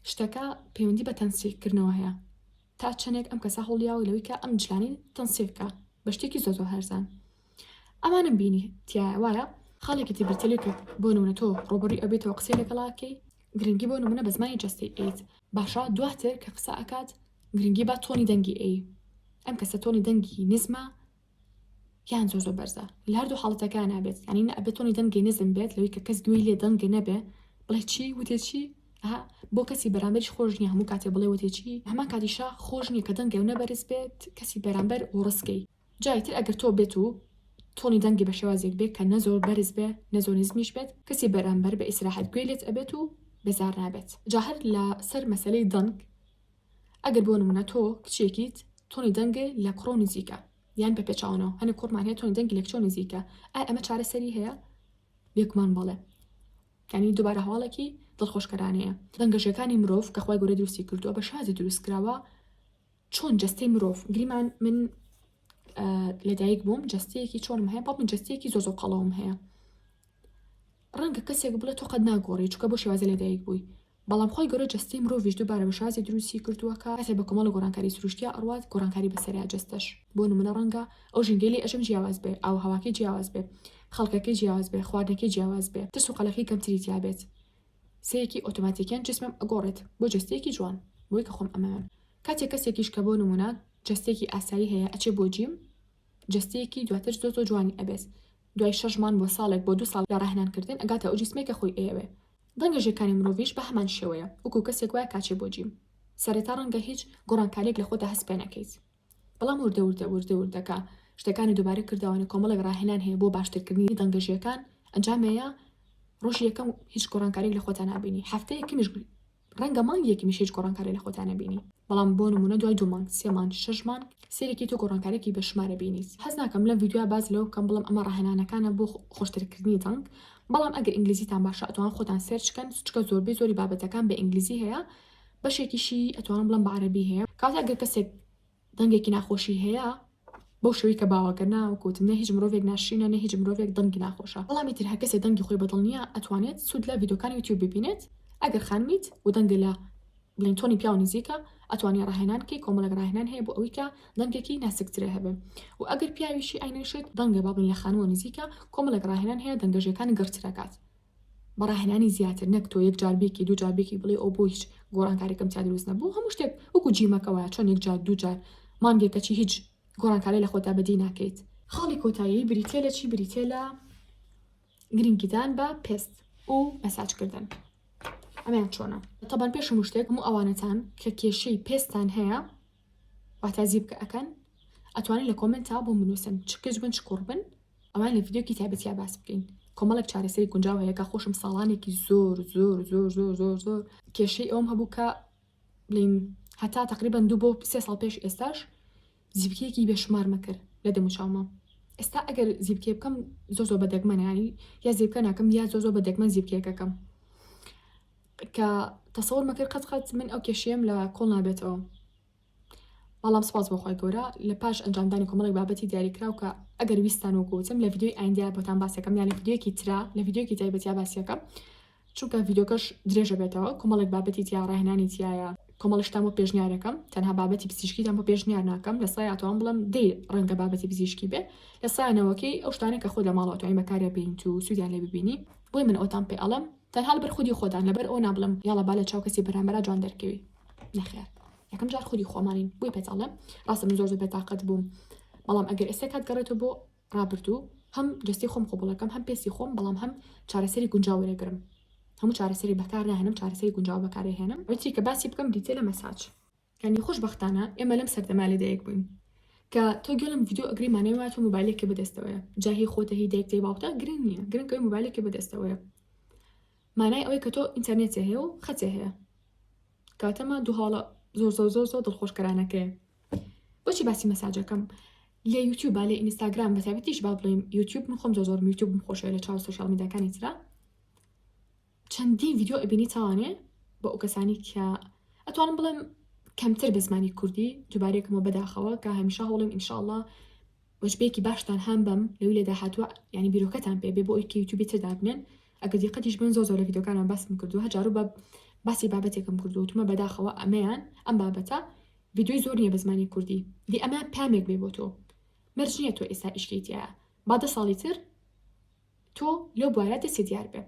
شتەکە پەیوەندی بە تەنسیقکردنەوە هەیە تا چەندێک ئەم کەسە هەوڵیاوی لەوەی کە ئەم جلانی تەنسیقکە بە شتێکی زۆر هەرزان ئەمانم بینی تایە وایە خاڵێکی تیبرتەلێکە بۆ نمونە تۆ ڕۆبەری ئەبێتەوە قسەی لەگەڵاکەی گرنگی بۆ نمونە بە زمانی جەستی ئەیت باشە دواتر کە قسە ئەکات گرنگی بە تۆنی دەنگی ئەی ئەم کەسە تۆنی دەنگی نزمە یان زۆر بەرزە لە هەردوو حاڵەتەکان نابێت یعنی ئەبێت تۆنی دەنگی نزم بێت لەوەی کە کەس گوێی لێ دەنگی نەبێ بڵێ چی وتێ چی بۆ کەسی بەرامبەریش خۆش نییە هەموو کاتێ بڵێ وتێ چی هەمان کاتیشا خۆش نییە کە دەنگێ و نەبەرز بێت کەسی بەرامبەر و ڕسکەی جایتر ئەگەر تۆ بێت و تۆنی دەنگی بە شێوازێک بێت کە نەزۆر بەرز بێ نەزۆر نزمیش بێت کەسی بەرامبەر بە ئیسراحەت گوێ لێت ئەبێت و بێزار نابێت جا هەر لە سەر مەسەلەی دەنگ ئەگەر بۆ نمونە تۆ کچێکیت تۆنی دەنگێ لە کڕۆ نزیکە یان بە پێچاوەوە هەنێ کوڕمان هەیە تۆنی دەنگی لە کچۆ نزیکە ئەمە چارەسەری هەیە بێکمان بەڵێ یعنی دووبارە هەواڵێکی دڵخۆشکەرانەیە. دەنگەشەکانی مرۆڤ کە خوای گەورە دروستی کردووە بە شازی دروست کراوە چۆن جەستەی مرۆڤ گریمان من لەدایک بووم جەستەیەکی چۆنم هەیە بەڵام من جەستەیەکی زۆ قەڵەوم هەیە. ڕەنگە کەسێک بڵێت تۆ قەت ناگۆڕی چونکە بۆ شێوازە لەدایک بووی بەڵام خۆی گەورە جەستەی مرۆڤیش دووبارە بە شازی دروستی کردووە کە کەسێک بە کۆمەڵ گۆڕانکاری سروشتیا ئەڕوات گۆڕانکاری بەسەریا جەستەش بۆ نمونە ڕەنگە ئەو ژینگەلی ئەژەم جیاواز بێ ئاو هەواکەی جیاواز بێ خەڵکەکەی جیاواز بێ خواردنەکەی جیاواز بێ ترس و قەلەقی کەمتری تیا بێت سەیەکی ئۆتۆماتیکیان جسمم ئەگۆڕێت بۆ جەستەیەکی جوان بۆی کە خۆم ئەمەوێن کاتێک کەسێکیش کە بۆ نمونە جەستێکی ئاسایی هەیە ئەچێ بۆ جیم جەستەیەکی دواتر زۆ جوانی ئەبێت دوای 6 مان بۆ ساڵێک بۆ 2 ساڵ لە ڕاهێنانکردن ئەگاتە ئەو جسمێکە خۆی ئێوێ دەنگەژەکانی مرۆڤیش بە هەمان شێوەیە وەکو کەسێک وایە کاچێ بۆ جیم سەرەتا ڕەنگە هیچ گۆڕانکاریێک لە خۆتە هەست پێ نەکەیت بەڵام وردەکە شتەکانی دووبارە کردەوەنە کۆمەڵێک ڕاهێنان هەیە بۆ باشترکردنی دەنگەژیەکان ئەنجامەیە ڕۆژی یەکەم هیچ گۆڕانکاریێک لە خۆتان نابینی هەفتەیەکیش ڕەنگە مانگێکیش هیچ گۆڕانکاری لە خۆتان نەبینی بەڵام بۆ نمونە دوای 2 مانگ 3 مانگ 6 مانگ سێرێکی تۆ گۆڕانکارێکی بە شمارە بینیت حەز ناکەم لەم ڤیدیۆ باز لەو کەم بڵم ئەمە ڕاهێنانەکانە بۆ خۆشترکردنی دەنگ بەڵام ئەگەر ئینگلیزیتان باشە ئەتوان خۆتان سێرچکەن چکە زۆری بابەتەکان بە ئینگلیزی هەیە بەشێکیشی ئەتوانم بڵم بە عەرەبی هەیە کاتە ئەگەر کەسێک دەنگێکی ناخۆشی هەیە بەو شێوەی کە باوەکردنا وکوتم نە هیچ مرۆڤێک ناشرینە نە هیچ مرۆڤێک دەنگی ناخۆشە بەڵامی تر هەر کەسێک دەنگی خۆی بەدڵ نییە ئەتوانێت سوود لە ڤیدیۆکانی یوتیوب ببینێت ئەگەر خانمیت و دەنگە لە بڵین تۆنی پیا و نزیکە ئەتوانی ڕاهێنانکەی کۆمەڵێک ڕاهێنان هەیە بۆ ئەوەی کە دەنگێکی ناسکترە هەبێ و ئەگەر پیاویشی ئاینێشت دەنگە با بڵین لە خانووە نزیکە کۆمەڵێک ڕاهێنان هەیە دەنگەژەکانی گەرچرەکات بە ڕاهێنانی زیاتر نەک تۆ یەک جاربێکی دوو جاربێکی بڵێ ئەو بۆ هیچ گۆڕانکاریکەم چا دروست نەبوو هەموو شتێک وەکو جیمەکەوە چۆن یەک جار دوو جار مانگێکەچی هیچ گۆڕانکاری لە خۆتا بەدی ناکەیت خاڵی کۆتایی بریتێ لە چی بریتێ لە گرنگیدان بە پێست و مەساجکردن ئەمیان چۆنە تەبان پێشم شتێک هەموو ئەوانەتان کە کێشەی پێستان هەیە واتازی بکە ئەکەن ئەتوانین لە کۆمنتا بۆ بنووسن چ کەس بن چ کوڕ بن ئەوان لە ڤیدیۆکی تایبەتیا باس بکەین کۆمەڵێک چارەسەری گونجاو هەیە کە خۆشم ساڵانێکی زۆر کێشەی ئەوم هەبوو کە بڵین هەتا تقریبا 2 بۆ 3 ساڵ پێش ئێستاش زیبکەیەکی بێشمار مەکرد لە دەموچاومە ئێستا ئەگەر زیبکێ بکەم زۆ بە دەگمەنانی یا زیبکە ناکەم یا زۆ بە دەگمەن زیبکێکەکەم کە تەسەوڕ مەکرد قەت من ئەو کێشەیەم لە کۆڵ نابێتەوە بەڵام سپاس بۆ خۆی گەورە لە پاش ئەنجامدانی کۆمەڵێک بابەتی دیاریکراو کە ئەگەر ویستان وەکوتم لە ڤیدیۆی ئایندیا بۆتان باسیەکەم یا لە ڤیدیۆکی ترا لە ڤیدیۆکی تایبەتیا باسیەکەم چونکە ڤیدیۆکەش درێژە بێتەوە کۆمەڵێک بابەتی تیا ڕاهێنانی تایە کۆمەڵشتان بۆ پێشنیارەکەم تەنها بابەتی پزیشکیتان بۆ پێشنیار ناکەم لە سای ئەتوان بڵم دەی ڕەنگە بابەتی پزیشکی بێ لە سایەنەوەکەی ئەو شتانێک کە خۆ لە ماڵەوە توانین بەکارە بێنیت و سوودیان لێ ببینی بۆی من ئەوتان پێ ئەڵم تەنها لەبەر خودی خۆدان لەبەر ئەو نابڵم یاڵە با لە چاو کەسی بەرامبەر جوان دەرکەوی نەخێر یەکەم جار خودی خۆمانین بۆی پێتاڵم ڕاستە من زۆر بێتاقەت بووم بەڵام ئەگەر ئێستا کات گەڕێتەوە بۆ ڕابردوو هەم جستی خۆم قوبوڵەکەم هەم پێسی خۆم بەڵام هەم چارەسەری گونجاو وەرەگرم هەموو چارەسەری بەکار ناهێنم چارەسەری گونجاو بەکارهێنم وەتی کە باسی بکەم دیتێ لە مەساج یعنی خۆشبەختانە ئێمە لەم سەردەما لەدایک بووین کە تۆ گەڵم ڤیدیۆ ئەگری مانەوە تۆ مۆبایلێکی بەدەستەوەیە جاهی خۆتە هی دایکتەی باوتە گرنگ نییە گرنگەوەی مۆبایلێکی بەدەستەوەیە مانای ئەوەی کە تۆ ئینتەرنێتێ هەیە و خەچێ هەیە کاتەمە دوو هاڵە زۆر دڵخۆشکەرانەکەی بۆچی باسی مەساجەکەم لە یوتیوب لە ئینستاگرام بەتابەتیش با بڵێم یوتیوب من خۆم زۆر یوتیوبم خۆشە لە چاو سوشال میدیاکانی ترا چەندین ڤیدیۆ ئەبینی تاوانێ بۆ ئەو کەسانی کە ئەتوانم بڵێم کەمتر بە زمانی کوردی دووبارێکمەوە بەداخەوە کە هەمیشە هەوڵم ئینشاءالله وەجبەیەکی باشتان هەم بەم لەوی لە داهاتوە ینی بیرۆکەتان پێ بێ بۆ ئەوی کە یوتیوبی تردابنێن ئەگەر دیقەتیش بن زۆر لە ڤیدیۆکانم باسم کردو هەجارو بە باسی بابەتێکم کردو وتمە بەداخەوە ئەمەیان ئەم بابەتە ڤیدیۆی زۆر نییە بە زمانی کوردی دی ئەمە پامێک بێ بۆ تۆ مەرج نییە تۆ ئێستا ئیشکەیتیایە با 10 ساڵی تر تۆ لەو بوارە دەستی دیار بێ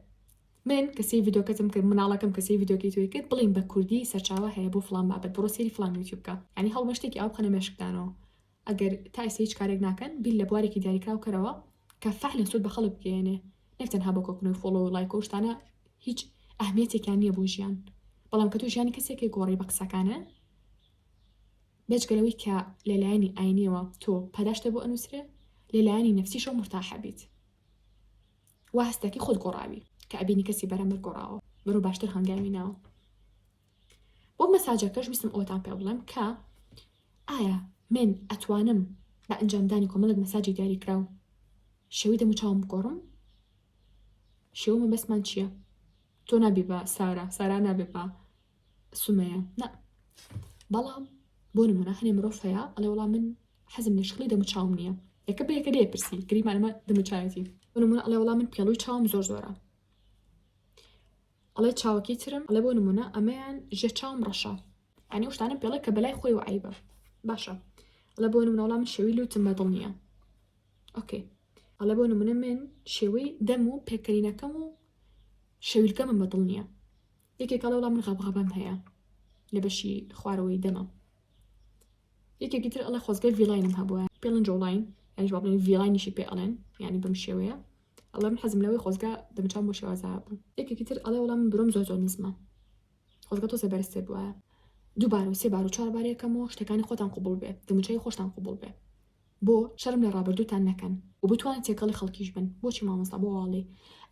من کەسی ڤیدیۆکەتم کرد مناڵەکەم کەسی ڤیدیۆکی توی کرد بڵین بە کوردی سەرچاوە هەیە بۆ فلان بابەت بڕۆ سێری فلان یوتیوب بکە ینی هەڵمە شتێکی ئەو بخەنە مێشکدانەوە ئەگەر تا ئێستا هیچ کارێک ناکەن بیل لە بوارێکی دیاریکراو کەرەوە کە فعلا سوود بە خەڵک بگەێنێ نەک تەنها بۆ کۆکردنەوەی فۆڵۆ و لایک و شتانە هیچ ئەهمیەتێکیان نییە بۆ ژیان بەڵام کە تۆ ژیانی کەسێکی گۆڕی بە قسەکانە بێجگەلەوەی کە لەلایەنی ئاینیەوە تۆ پاداشتە بۆ ئەنووسرێ لەلایەنی نەفسیشەوە مرتاحە بیت وا هەستێکی خۆت گۆڕاوی کە ئەبینی کەسی بەرەمبەر گۆڕاوە بەرەو باشتر هەنگاوینەوە بۆ مەساجەکەش ویستم ئەوتان پێ بڵێم کە ئایا من ئەتوانم بە ئەنجامدانی کۆمەڵێک مەساجی دیاریکراو شێوەی دەموچاوم بگۆڕم شێوە مەبەستمان چییە تۆ نابێ بە سارا نابێ بە سومەیە نا بەڵام بۆ نمونە هەنێ مرۆڤ هەیە ئەڵێ وەڵام من حەزم لە شخڵی دەموچاوم نییە یەکە بە یەکە دێپرسی گریمانەمە دەموچایەتی بۆ نمونە ئەڵێ وەڵام من پێڵووی چاوم زۆرە ئەڵێ چاوەکەی ترم ئەڵێ بۆ نمونە ئەمەیان ژێ چاوم ڕەشە یعنی ئەو شتانە پێڵێ کە بەلای خۆی و عیبە باشە ئەڵێ بۆ نمونە وەڵام من شێوەی لوتم بەدڵ نییە ئۆکێ ئەڵێ بۆ نمونە من شێوەی دەم و پێکەرینەکەم و شەویلکەمم بەدڵ نییە یەکێک ئەڵێ وەڵام من غەبغەبەم هەیە لە بەشی خوارەوەی دەمە یەکێکی تر ئەڵێ خۆزگای ڤیلاینم هەبووە پێڵن جۆڵاین یعنی بڵێن ڤیلاینیشی پێ ئەڵێن یعنی بەم شێوەیە ئەڵێ من حەزم لەوەی خۆزگا دەمچام بۆ شێوازە بوو یەکێکی تر ئەڵێ وەڵام من برۆم زۆر نزمە خۆزگا تۆ سەبەرستێ بووە دووبار و سێ بار و چوار بارێکەمەوە شتەکانی خۆتان قوبوڵ بێ دەموچەی خۆشتان قوبوڵ بێ بۆ شەرم لە ڕابردووتان نەکەن و بتوانن تێکەڵی خەڵکیش بن بۆچی مامۆستا بۆ واڵێ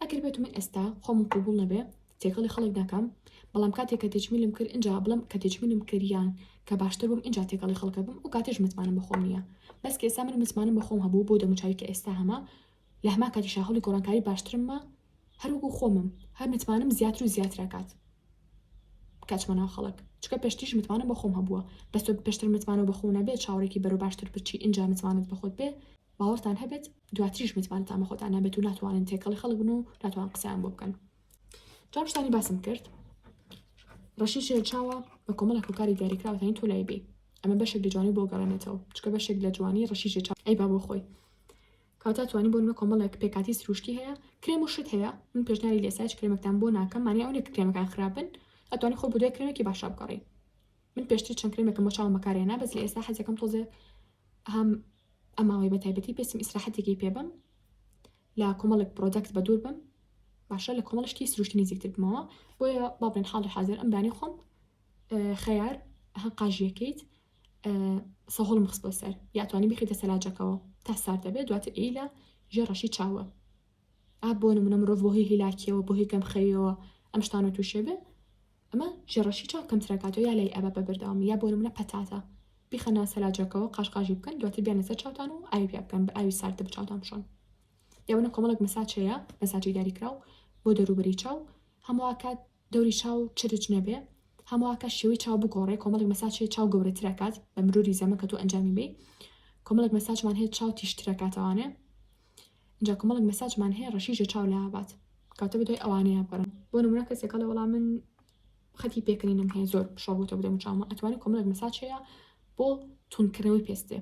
ئەگەر بێت من ئێستا خۆم قوبوڵ نەبێ تێکەڵی خەڵک ناکەم بەڵام کاتێک کە تێچمیلم کرد اینجا بڵم کە تێچمیلم کردیان کە باشتر بووم اینجا تێکەڵی خەڵکە بم و کاتێش متمانم بەخۆم نییە بەس کە ئێستا من متمانم بەخۆم هەبوو بۆ دەموچاوی کە ئێستا هەمە لە هەما کاتی شاخەڵی گۆڕانکاری باشترممە هەروەکو خۆمم هەر متمانم زیاتر و زیاترەکات کاچمە ناو خەڵک چکە پێشتیش متمانم بەخۆم هەبووە بەس تۆ پێشتر متمانە بەخۆ نەبێت چاوەڕێکی بەرەو باشتر بچی اینجا متمانت بەخۆت بێ باوەڕتان هەبێت دواتریش متمانتان بەخۆتان نەبێت و ناتوانن تێکەڵی خەڵک بن و ناتوان قسەیان بۆ بکەن جا شتانی باسم کرد ڕەشی ژێر چاوە بە کۆمەڵێک هۆکاری دیاریکراوەتانی تۆ لای بێ ئەمە بەشێک لە جوانی بۆ گەڕێنێتەوە چکە بەشێک لە جوانی ڕەشی ژێر چاو ئەی با بۆ خۆی کاتا توانی بۆ نمە کۆمەڵێک پێکاتی سروشتی هەیە کرێم و شت هەیە من پێشنیاری لێسای کرێمەکتان بۆ ناکەم مانای ئەوەیە کە کرێمەکان خراپن ئەتوانی خۆ بۆ دوای کرێمێکی باشا بگەڕی من پێشتر چەند کرێمێکم بۆ چاوم بەکارهێنا بەس لە ئێستا حەزەکەم تۆزێ هەم ئەماوەی بەتایبەتی پێستم ئیسراحەتێکی پێ بم لە کۆمەڵێک پرۆدەکت بە دوور بم باشە لە کۆمەڵ شتی سروشتی نزیکتر بمەوە بۆیە با بڵێن حاڵی حاضر ئەم بانی خۆم خەیار هەم قاژیەکەیت سەهۆڵم خست بۆ سەر یاتوانی بخیتە سەلاجەکەوە تا سارد دەبێت دواتر ئیلە ژێ ڕەشی چاوە بۆ نمونە مرۆڤ بۆ هی هیلاکیەوە بۆ هی کەم خەیەوە ئەم شتانە تووشێ بێ ئەمە ژێڕەشی چاو کەمترەکاتەوە یا لای ئەبە بە بەردەوامی یا بۆ نمونە پەتاتە بیخەنە سەلاجەکەەوە قاشقاژی بکەن دواتر بیانە سەر چاوتان و ئاوی پێ بکەن بە ئاوی سارد بە چاوتان بشۆن یاونە کۆمەڵێک مەساج هەیە مەساجی دیاریکراو بۆ دەروبەری چاو هەموو کات دەوری چاو چرج نەبێ هەموو کات شێوەی چاو بگۆڕێ کۆمەڵێک مەساج چاو گەورەترەکات بە مروری زەمە کە تۆ ئەنجامی بێ کۆمەڵێک مەساجمان هەیە چاو تیشترەکاتەوانێ اینجا کۆمەڵێک مەساجمان هەیە ڕەشی ژێر چاو لە هەبات کاتە بەدوای ئەوانەیە بگەڕن بۆ نمونە کەسێکە لە وەڵام من خەتی پێکەنینم هەیە زۆر شۆڕبووتە بدەم چاومە ئەتوانی کۆمەڵێک مەساج هەیە بۆ تونکردنەوەی پێستێ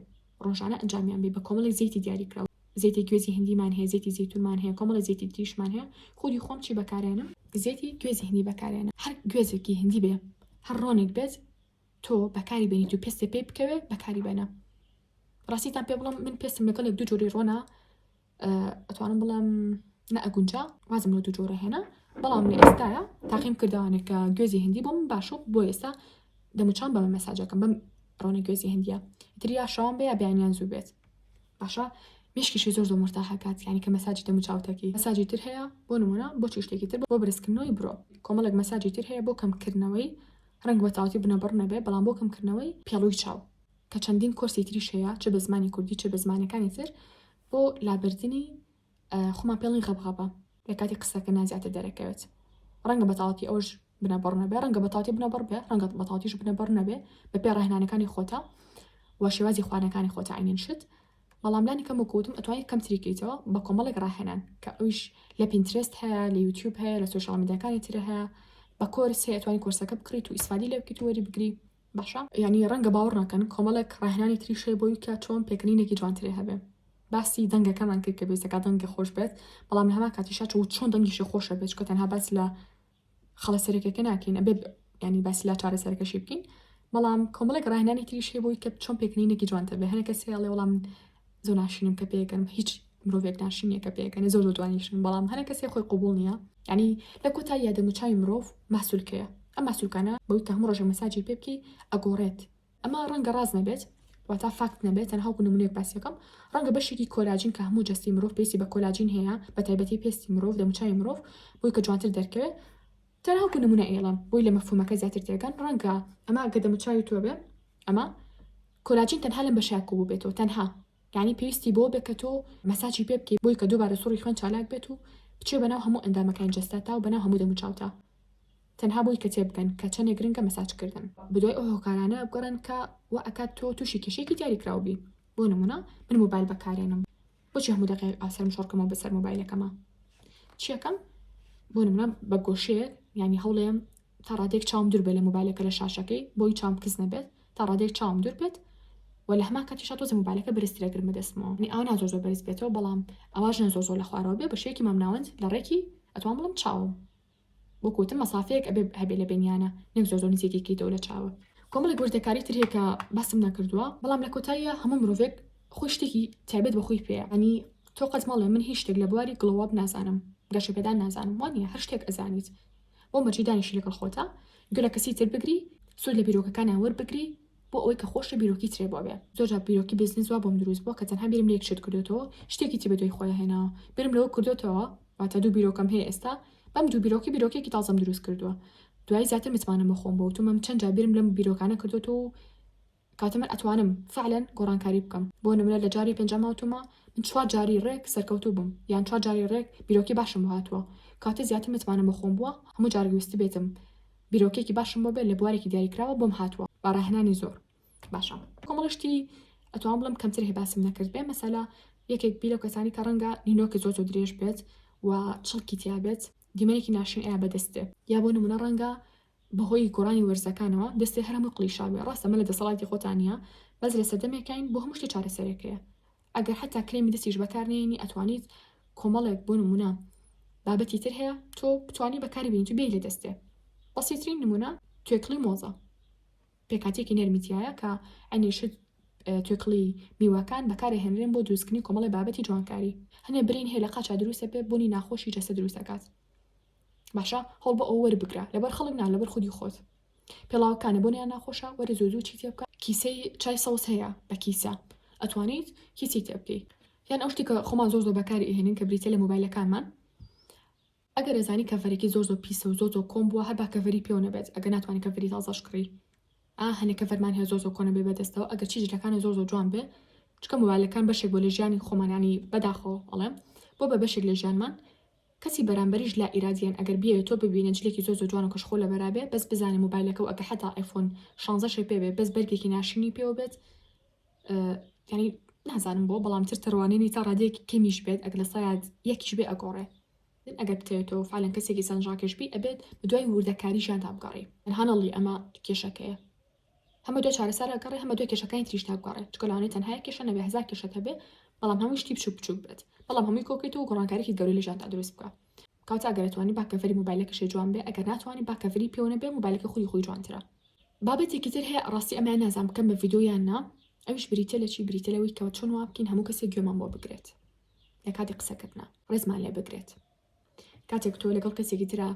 ڕۆژانە ئەنجامیان بێ بە کۆمەڵێک زەیتی دیاریکراوە زەیتی گوێزی هندیمان هەیە زەیتی زەیتونمان هەیە کۆمەڵە زەیتی تریشمان هەیە خودی خۆم چی بەکارێنم زەیتی گوێزی هندی بەکارێنە هەر گوێزێکی هندی بێ هەر ڕۆنێک بێت تۆ بەکاری بێنیت و پێستێ پێ بکەوێ بەکاری بێنە ڕاستیتان پێ بڵم من پێستم لەگەڵێک دوو جۆری ڕۆنا ئەتوانم بڵم نەئەگونجا وازم لە دوو جۆرە هێنا بەڵام لە ئێستاە تاقیم کردوانێک کە گوێزی هندی بۆم باشە بۆ ئێستا دەموچان بەمە مەساجەکەم بەم ڕۆنە گوێزی هندیە تریا شەوان بێ بیانیان زوو بێت باشە مشکیشی زۆر زۆر مرتاحەکات یعنی کە مەساجی دەموچاوتەکەی مەساجی تر هەیە بۆ نمونە بۆ شتێکی تر بۆ برسکردنەوەی برۆ کۆمەڵێک مەساجی تر هەیە بۆ کەمکردنەوەی ڕنگ بە تاوەتی بنەبڕ نەبێ بەڵام بۆ کەمکردنەوەی پێڵووی چاو کە چەندین کۆرسی تریش هەیە چ بە زمانی کوردی چ بە زمانەکانی تر بۆ لابردنی خۆمان پێڵی غەبغەبە لە کاتی قسەکە نازیاتر دەرەکەوێت ڕەنگە بەتاڵەتی ئەوش بنەبڕ نەبێ ڕەنگە بەتاڵەتی بنەبڕ بێ ڕەنگە بەتاڵەتیش بنەبڕ نەبێ بەپێ ڕاهێنانەکانی خۆتە و شێوازی خوانەکانی خۆتە عینین شت بەڵام لانی کەم وکوتم ئەتوانیت کەم تریکیتەوە بە کۆمەڵێک ڕاهێنان کە ئەوش لە پینترست هەیە لە یوتیوب هەیە لە سۆشیال میدیاکانی تر هەیە بە کۆرس هەیە ئەتوانی کۆرسەکە بکڕیت و ئیسفادی لێ بکەیت و وەری بگری باشە یعنی ڕەنگە باوەڕ ناکەن کۆمەڵێک ڕاهێنانی تریش هەیە بۆی کە چۆن پێکەنینێکی جوانترێ هەبێ باسی دەنگەکەمان کرد کە بێزەکە دەنگە خۆش بێت بەڵام لە هەما کاتیشا چۆن دەنگیشی خۆشە بێت کە تەنها باس لە خەڵەسەرێکەکە ناکەین ئەبێ ینی باسی لا چارەسەرەکەشی بکەین بەڵام کۆمەڵێک ڕاهێنانی تریش هەیە بۆی کە چۆن پێکەنینێکی جوانتر بێ هەنێک کەسێ ئەڵێ وەڵام زۆر ناشینم کە پێکەم هیچ مرۆڤێک ناشینیە کە پێکەنێ زۆر دوانیشن بەڵام هەنێک کەسێ خۆی قوبوڵ نییە ینی لە کۆتایی دەموچاوی مرۆڤ ماسوولکەیە ئەم ماسوولکانە بەوەی کە هەموو ڕۆژە مەساجی پێ بکەی ئەگۆڕێت ئەمە ڕەنگە ڕاز نەبێت واتە فاکت نەبێت تەنها وەکو نمونەیەک باسی یەکەم ڕەنگە بەشێکی کۆلاجین کە هەموو جەستی مرۆڤ پێویستی بە کۆلاجین هەیە بە تایبەتی پێستی مرۆڤ دەموچاوی مرۆڤ بۆی کە جوانتر دەرکەوێت تەنها وەکو نمونە ئێڵم بۆی لە مەفهومەکە زیاتر تێگەن ڕەنگە ئەمە ئەگە دەموچاوی تۆ بێ ئەمە کۆلاجین تەنها لەم بەشەیە کوبوو بێتەوە تەنها یعنی پێویستی بۆ بێت کە تۆ مەساجی پێ بکەی بۆی کە دووبارە سوڕی خوێن چالاک بێت و بچێ بەناو هەموو ئەندامەکان جەستاتا و بەناو هەموو دەموچاوتە تەنها بۆی کە تێبگەن کە چەندێک گرنگە مەساجکردن بدوای ئەو هۆکارانە بگەڕن کە وا ئەکات تۆ تووشی کێشەیەکی دیاریکراوبی بۆ نمونە من موبایل بەکارێنم بۆچی هەموو دقیقە ئاسەرم شۆڕکەمەوە بەسەر موبایلەکەمە چیەکەم بۆ نمونە بە گۆشەیەک ینی هەوڵێم تا ڕادێک چاوم دوور بێ لە موبایلەکە لە شاشەکەی بۆی چاوم کەس نەبێت تا ڕادێک چاوم دوور بێت و لە هەمان کاتیشا تۆزە موبایلەکە بەرزترەگرمە دەستمەوە ئەو نازۆ زۆر بەرز بێتەوە بەڵام ئەواژ نەزۆ زۆر لە خوارەوە بێ بە شێکی مامناوەند لە ڕێکی ئەتوان بڵم چاوم بۆ کوتم مەسافەیەک ئەبێ هەبێ لە بینیانە نەک زۆر نزیکێکیتەوە لە چاوە کۆمەڵێک وردەکاری تر هەیە کە باسم نەکردووە بەڵام لە کۆتاییە هەموو مرۆڤێک خۆی شتێکی تایبەت بەخۆی پێەیە ئەنی تۆ قەت مەڵێ من هیچ شتێک لە بواری گڵۆواب نازانم گەشە پێدان نازانم وانە هەر شتێک ئەزانیت بۆ مەرجیدانیشی لەگەڵ خۆتە گەلە کەسی تر بگری سوود لە بیرۆکەکانیان وەربگری بۆ ئەوەی کە خۆشە بیرۆکی ترێ بۆ بێ زۆرجار بیرۆکی بزنس وا بۆم دروست بووە کە تەنها بیرم لە یەک شت کردوتەوە شتێکی تی بەدوای خۆی هێناوە برم لەوە کردوتەوە واتە دوو بیرۆکەم هەیە ئێستا بەم دوو بیرۆکێکی تازەم دروست کردووە دوای زیاتر متمانم بەخۆم بۆ تومەم چەند جا بیرم لەم بیرۆکانە کردوتە و کاتە من ئەتوانم فعلەن گۆڕانکاری بکەم بۆ نمونە لە جاری پێنجەماوتومە من 4 جاری ڕێک سەرکەوتوو بووم یان 4 جاری ڕێک بیرۆکی باشم بۆ هاتووە کاتە زیاتر متمانم بەخۆم بووە هەموو جارگویستی بێتم بیرۆکێکی باشم بۆ بێت لە بوارێکی دیاریکراوە بۆم هاتووە بەڕاهێنانی زۆر باشە کۆمەڵشتی ئەتوان بڵم کەمتر هێ باسم نەکرد بێ مەسەلا یەکێک بیلە کەسانی کە ڕەنگە نینۆکە زۆر درێژ بێت و چڵکی تیا بێت دیمەنێکی ناشین ئایا بەدەستێ یا بۆ نمونە ڕەنگە بەهۆی گۆڕانی وەرزەکانەوە دەستی هەرموو قلیشاوێ ڕاستەمە لە دەسەڵاتی خۆتانە بەس لە سەردەمێکین بۆ هەموو شتی چارەسەرێکەیە ئەگەر حتا کرێمی دەستیش بەکارنێنی ئەتوانیت کۆمەڵێک بۆ نمونە بابەتی تر هەیە تۆ بتوانی بەکاری بینی تو بێ لە دەستێ بەسیترین نمونە توێکڵی مۆزە پێکاتێکی نەرمیتیایە کە ئەنیشت توێکڵی میوەکان بەکارە هێنرێن بۆ دروستکردنی کۆمەڵی بابەتی جوانکاری هەنێ برین هەیە لە قاچا دروستە پێ بۆنی ناخۆشی جەسە دروستەکات باشە هەڵ بە ئەو وەربگرە لەبەر خەڵک نا لەبەر خودی خۆت پێڵاوەکانە بۆنیان ناخۆشە وەرە زۆزوو چی تێ بکە کیسەی چای سەوز هەیە بە کیسە ئەتوانیت کیسی تێ بکەیت یان ئەو شتی کە خۆمان زۆر بەکاری هێنین کە بریتە لە مۆبایلەکانمان ئەگەر ئەزانی کەڤەرێکی زۆر پیسە و زۆر کۆم بووە هەر با کەڤەری پێوە نەبێت ئەگەر ناتوانانی کەڤەری تازەش کڕی هەنێک کەڤەرمان هەیە زۆر کۆنە بێ بەدەستەوە ئەگەر چیزەکانی زۆر جوان بێ چکە مۆبایلەکان بەشێک بۆ لە ژیانی خۆمانانی بەداخەوە ئەڵێم بۆ بە بەشێک لە ژیانمان کەسی بەرامبەریش لا ئیرادیان ئەگەر بیاوێت تۆ ببینە جلێکی زۆر جوان و کەشخۆ لە بەرابێ بەس بزانێ مۆبایلەکە و ئەگە حتا ئایفۆن 16 پێ بێ بەس بەرگێکی ناشینی پێوە بێت ینی نازانم بۆ بەڵام تر تەڕوانێنی تا ڕادێک کەمیش بێت ئەگە لە سایاد یەکیش بێ ئەگۆڕێ ئەگەر بتێتەوە فعلەن کەسێکی سەنجاکەشبی ئەبێت دوای وردەکاری ژیان تابگەڕی هەنەڵی ئەمە کێشەکەیە هەمە دوای چارەسەرە گەڕێ هەمە دوای کێشەکانی تریش تابگەڕێ چکە لەوانەیە تەنها کێشە نەبێ هەزار کێشە هەبێ بەڵام هەموو شتی بچوک بێت بەڵام هەمووی کۆکیت و گۆڕانکاریی گەورەی لە ژیان تا دروست بکە کەواتە ئەگەر ئەتوانی با کەڤەری مۆبایلەکەشی جوان بێ ئەگەر ناتوانانی با کەڤەری پێوە نەبێ مۆبایلەکە خۆی جوانترە بابەتێکی تر هەیە ڕاستی ئەمان نازانم بکەم بە ڤیدیۆیان نا ئەوش بریتە لە چی بریتە لەوەی کەوە چۆن وا بکەین هەموو کەسێک گوێمان بۆ بگرێت لە کاتی قسەکردنا ڕێزمان لێ بگرێت کاتێک تۆ لەگەڵ کەسێکی ترە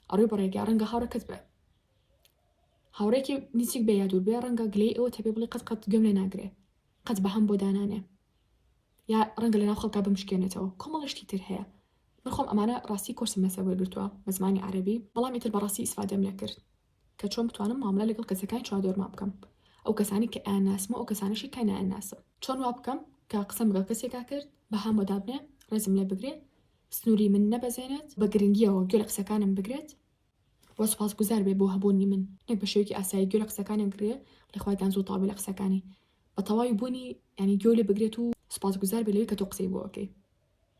ئەڕووی بەڕێگە ڕەنگە هاوڕەکەت بێ هاوڕێکی نزیک بێ یا دوور بێ ڕەنگە گلەی ئەوە تەبێ بڵێ قەت گوێم لێ ناگرێ قەت بە هەم بۆ دانانێ یا ڕەنگە لەناو خەڵکا بمشکێنێتەوە کۆمەڵشتی تر هەیە من خۆم ئەمانە ڕاستی کۆرسم لەسەر وەرگرتووە بە زمانی عەرەبی بەڵام ئیتر بەڕاستی ئیسفادەم لێ کرد کە چۆن بتوانم مامەڵە لەگەڵ کەسەکانی چوادۆرما بکەم ئەو کەسانی کە ئاناسمە ئەو کەسانشی کە نائناسم چۆن وا بکەم کە قسەم لەگەڵ کەسێکا کرد بە هەم بۆ دابنێ ڕێزم لێ بگرێ سنووری من نەبەزێنێت بە گرنگیەوە گوێ لە قسەکانم بگرێت وە سوپاسگوزار بێ بۆ هەبوونی من نەک بە شێوەیەکی ئاسایی گوێ لە قسەکانیان گرێ لەخوای دانزوو تاابێ لە قسەکانی بە تەواوی بوونی ینی گوێ لێ بگرێت و سوپاسگوزار بێ لەوەی کە تۆ قسەی بۆ ئەوکەی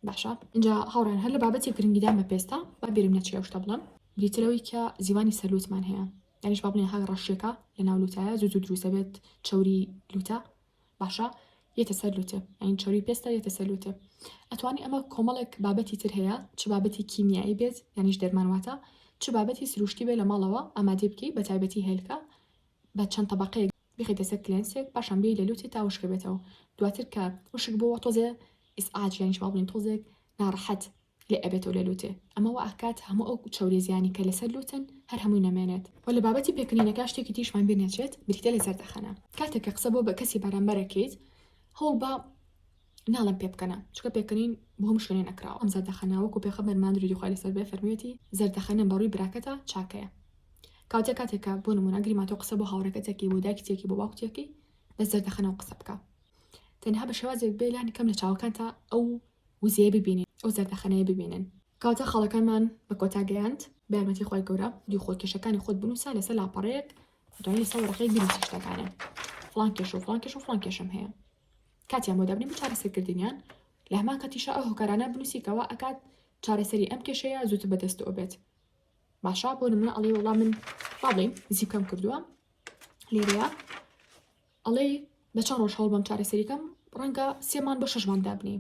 باشە اینجا هاوڕان هەر لە بابەتی گرنگیدان بە پێستا با بیرم نەچێ شتە بڵم بریتەوەی کە زیوانی سەرلوتمان هەیە یانیش با بڵێن هەر ڕەشێکە لە ناو لوتایە زوو دروستە بێت چەوری لوتە باشە یەتە سەر لوتە ئەین چۆری پێستا یەتە سەر لوتە ئەتوانی ئەمە کۆمەڵێک بابەتی تر هەیە چ بابەتی کیمیایی بێت یانیش دەرمانواتە چ بابەتی سروشتی بێ لە ماڵەوە ئامادە بکەی بە تایبەتی هێلکە بە چەند تەبەقەیەک بخیتە سەر کلێنسێک پاشان بێی لە لوتی تا وشک بێتەوە دواتر کە وشک بۆ تۆزێ ئیسعاج یانیش با بڵێن تۆزێک ناڕەحەت لێ ئەبێتەوە لە لوتێ ئەمەوە ئاکات هەموو ئەو چەوری زیانی کە لەسەر لوتن هەر هەمووی نەمێنێت و لە بابەتی پێکردنەکە شتێکی دیشمان بینێچێت بریتە لە زەردەخەنە کاتێک کە قسە بۆ بە کەسی بەرامبەرەکەیت هەوڵ بە ناڵم پێ بکەنە چکە پێکردین بۆ هەموو شوێنێ نەکراوە ئەم زەردەخەنەوەکو پێخەبەرمان درودی خوای لەسەر بێ فەرموویەتی زەردەخەنە بەڕووی براکەتە چاکەیە کاتێکە بۆ نمونە گریماتۆ قسە بۆ هاوڕێکەتێکی بۆ دایکتێکی بۆ باوکتێکی بە زەردەخەنەوە قسە بکە تەنها بە شێوازێک بێ لانی کەم لە چاوەکان تا ئەو وزەیە ببینین ئەو زەردەخەنەیە ببینن کاتە خاڵەکانمان بە کۆتا گەیاند بە یارمەتی خۆی گەورە دیو خۆکێشەکانی خۆت بنووسە لەسەر لاپەڕەیەک دوای لەسەر وەرەقەیەک بنووسی شتەکانە فڵان کێش و فڵان کێش و فڵان کێشم هەیە کاتیان بۆ دەبنی بۆ چارەسەرکردنیان لە هەمان کاتیشە ئەو هۆکارانە بنووسیکەوە ئەکات چارەسەری ئەم کێشەیە زووتر بەدەستەوە بێت باشە بۆ نمونە ئەڵێ وەڵام من باڵێ زیکەم کردووە لێرەیە ئەڵێ بە چەند ڕۆژ هەوڵ بەم چارەسەریکەم ڕەنگە 3 مان بۆ 6 مان دابنی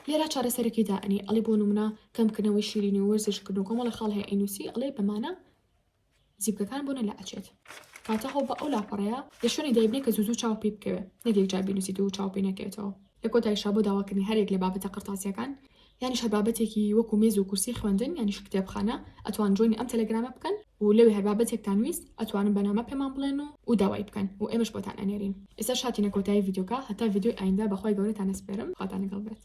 لێرە چارەسەرێکی دائنی ئەڵێ بۆ نمونە کەمکردنەوەی شیرینی و وەرزشکردن و کۆمەڵە خاڵ هەیە ئەینوسی ئەڵێ بەمانە زیبکەکان بۆ نەلا ئەچێت کاتە هەڵ بە ئەو لاپەڕەیە لە شوێنی دەیبنێ کە زوو چاو پێ بکەوێ نەدێک جار بینوسیت و چاو پێ نەکەوێتەوە لە کۆتاییشا بۆ داواکردنی هەرێک لە بابەتە قرتاسیەکان یانیش هەر بابەتێکی وەکو مێز و کورسی خوێندن یانیش کتێبخانە ئەتوان جۆینی ئەم تەلەگرامە بکەن و لەوێ هەر بابەتێکتان ویست ئەتوانن بەنامە پێمان بڵێن و داوای بکەن و ئێمەش بۆتان ئەنێرین ئێستا شاتینە کۆتایی ڤیدیۆکە هەتا ڤیدیۆی ئایندا بەخوای گەورەتان ئەسپێرم خاتان لەگەڵ بێت